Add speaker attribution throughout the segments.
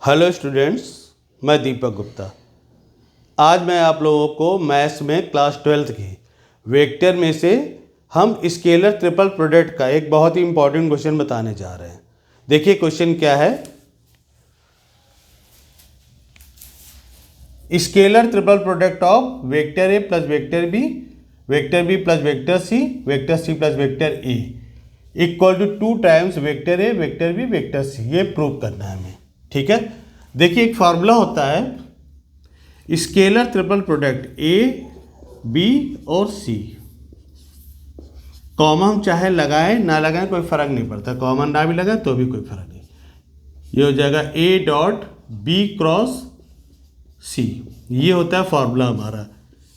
Speaker 1: Hello students, मैं दीपक गुप्ता। आज मैं आप लोगों को मैथ्स में क्लास 12th की वेक्टर में से हम स्केलर ट्रिपल प्रोडक्ट का एक बहुत ही इंपॉर्टेंट क्वेश्चन बताने जा रहे हैं। देखिए क्वेश्चन क्या है। Scalar triple product of vector A plus vector B plus vector C plus vector A equal to 2 times vector A vector B vector C, ये प्रूव करना है हमें। ठीक है, देखिए एक फार्मूला होता है scalar triple product A B और सी। कॉमा हम चाहे लगाएं ना लगाएं कोई फर्क नहीं पड़ता, कॉमन ना भी लगाएं तो भी कोई फर्क नहीं। ये हो जाएगा ए डॉट बी क्रॉस सी, ये होता है फार्मूला हमारा।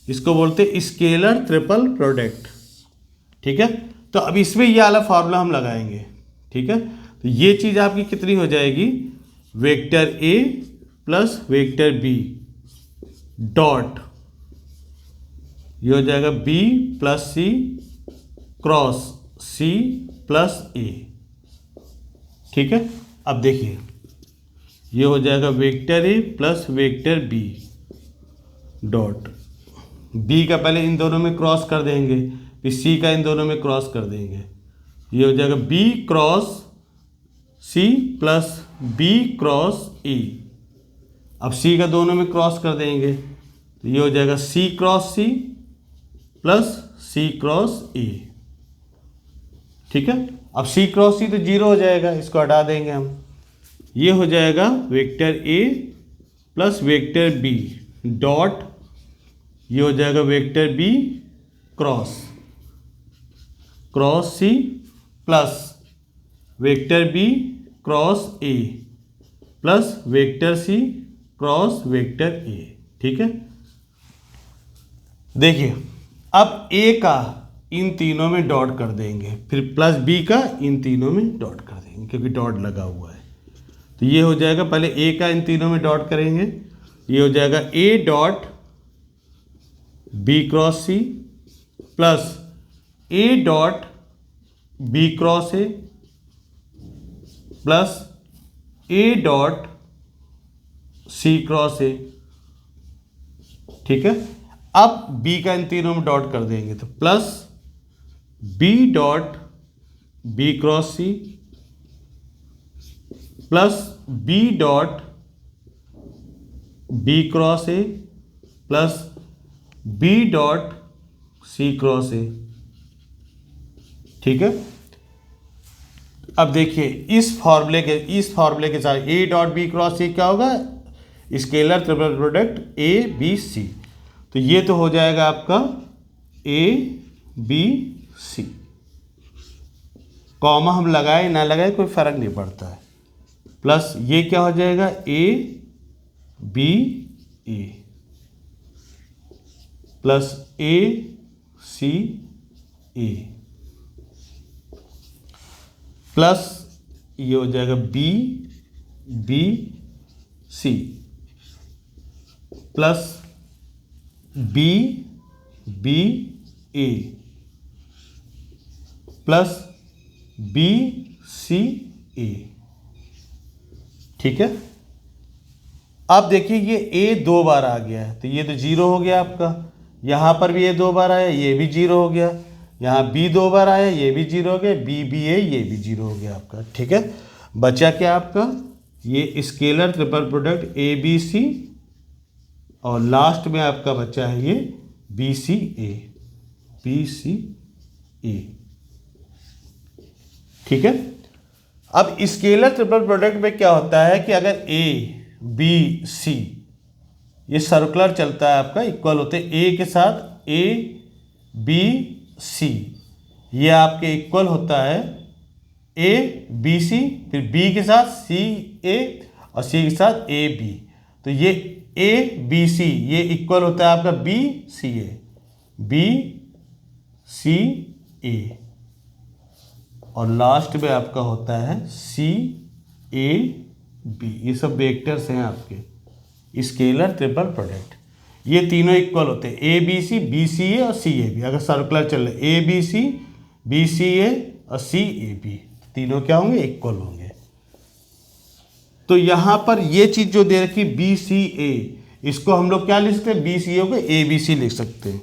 Speaker 1: इसको बोलते हैं स्केलर ट्रिपल प्रोडक्ट। ठीक है, तो अब इसमें ये वाला फार्मूला हम लगाएंगे। ठीक है, तो ये चीज़ आपकी कितनी हो जाएगी, vector A plus vector B dot, ये हो जाएगा B plus C cross C plus A. ठीक है, अब देखिए ये हो जाएगा vector A plus vector B dot, B का पहले इन दोनों में क्रॉस कर देंगे, फिर सी का इन दोनों में क्रॉस कर देंगे। ये हो जाएगा B cross C plus B cross A. अब सी का दोनों में क्रॉस कर देंगे तो ये हो जाएगा C cross C plus C cross A. ठीक है, अब सी क्रॉस सी तो जीरो हो जाएगा, इसको हटा देंगे हम। ये हो जाएगा vector A plus vector B dot, ये हो जाएगा vector B cross C plus vector B cross A plus vector C cross vector A. ठीक है, देखिए अब ए का इन तीनों में डॉट कर देंगे, फिर प्लस बी का इन तीनों में डॉट कर देंगे क्योंकि डॉट लगा हुआ है। तो ये हो जाएगा, पहले ए का इन तीनों में डॉट करेंगे, ये हो जाएगा A dot B cross C plus A dot B cross A plus A dot C cross A. ठीक है, अब बी का इन तीनों में डॉट कर देंगे तो plus B dot B cross C plus B dot B cross A plus B dot C cross A. ठीक है, अब देखिए इस फॉर्मूले के साथ A dot B cross C क्या होगा, scalar triple product A B C. तो ये तो हो जाएगा आपका ए बी सी, कॉमा हम लगाए ना लगाए कोई फर्क नहीं पड़ता है, प्लस ये क्या हो जाएगा A B A plus A C A plus ये हो जाएगा B B C plus B B A plus B C A. ठीक है, अब देखिए ये ए 2 बार आ गया है तो ये तो जीरो हो गया आपका, यहाँ पर भी ये 2 बार आया, ये भी जीरो हो गया, यहाँ बी 2 बार आया, ये भी जीरो हो गया, बी बी ए ये भी जीरो हो गया आपका। ठीक है, बचा क्या आपका, ये scalar triple product A B C और लास्ट में आपका बचा है ये बी सी ए। ठीक है, अब स्केलर ट्रिपल प्रोडक्ट में क्या होता है कि अगर ए बी सी ये सर्कुलर चलता है आपका, इक्वल होते हैं ए के साथ ए बी सी, ये आपके इक्वल होता है ए बी सी, फिर बी के साथ सी ए और सी के साथ ए बी, तो ये ए बी सी ये इक्वल होता है आपका बी सी ए और लास्ट में आपका होता है सी ए बी। ये सब वेक्टर्स हैं आपके स्केलर ट्रिपल प्रोडक्ट, ये तीनों इक्वल होते हैं ए बी सी ए और सी ए बी। अगर सर्कुलर चल रहा है बी सी ए और सी ए बी, तीनों क्या होंगे, इक्वल होंगे। तो यहाँ पर ये चीज़ जो दे रखी बी सी ए, इसको हम लोग क्या लिख सकते हैं, बी सी ए को ए बी सी लिख सकते हैं।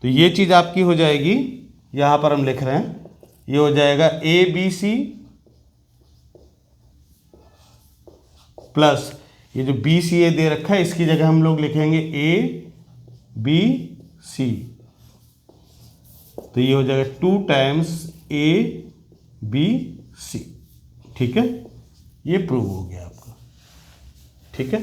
Speaker 1: तो ये चीज़ आपकी हो जाएगी, यहाँ पर हम लिख रहे हैं, ये हो जाएगा ए बी सी प्लस ये जो बी सी ए दे रखा है इसकी जगह हम लोग लिखेंगे ए बी सी। तो ये हो जाएगा 2 टाइम्स ए बी सी। ठीक है, ये प्रूव हो गया आपका। ठीक है।